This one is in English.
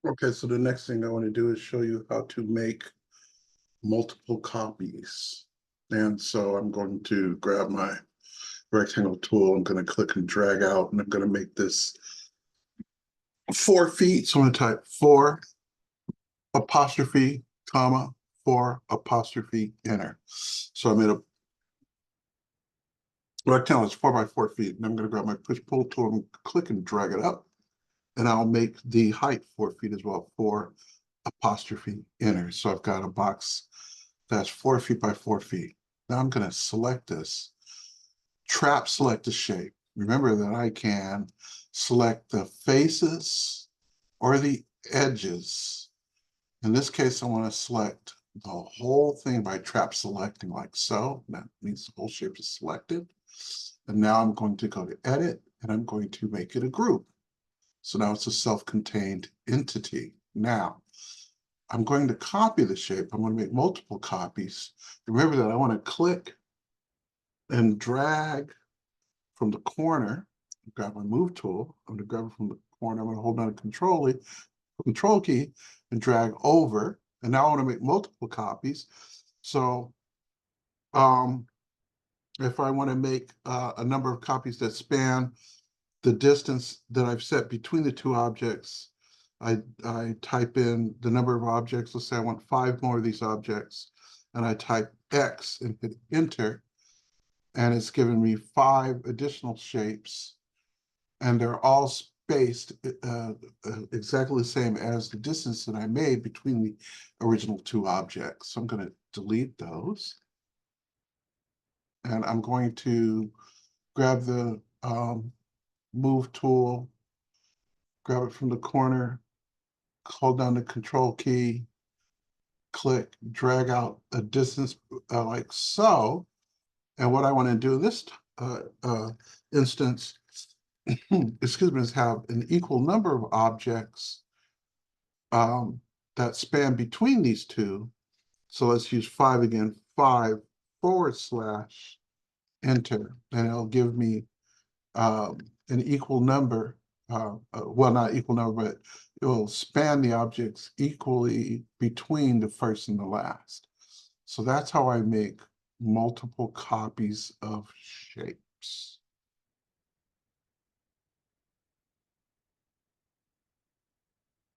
Okay, so the next thing I want to do is show you how to make multiple copies. And so I'm going to grab my rectangle tool. I'm going to click and drag out, and I'm going to make this 4 feet. So I'm going to type 4 apostrophe, comma, 4 apostrophe, enter. So I made a rectangle that's 4 by 4 feet. And I'm going to grab my push pull tool and click and drag it up. And I'll make the height 4 feet as well, 4 apostrophe, enter. So I've got a box that's 4 feet by 4 feet. Now I'm going to select this, trap select the shape. Remember that I can select the faces or the edges. In this case, I want to select the whole thing by trap selecting like so. That means the whole shape is selected. And now I'm going to go to edit, and I'm going to make it a group. So now it's a self-contained entity. Now, I'm going to copy the shape. I'm going to make multiple copies. Remember that I want to click and drag from the corner. Grab my move tool. I'm going to grab it from the corner. I'm going to hold down the control key and drag over. And now I want to make multiple copies. So if I want to make a number of copies that span the distance that I've set between the two objects, I type in the number of objects. Let's say I want 5 more of these objects, and I type X and hit enter, and it's given me 5 additional shapes, and they're all spaced exactly the same as the distance that I made between the original 2 objects. So I'm going to delete those, and I'm going to grab the move tool, grab it from the corner, hold down the control key, click, drag out a distance like so. And what I want to do in this instance, excuse me, is have an equal number of objects that span between these two. So let's use 5 again, 5 / enter, and it'll give me an equal number. Well, not equal number, but it will span the objects equally between the first and the last. So that's how I make multiple copies of shapes.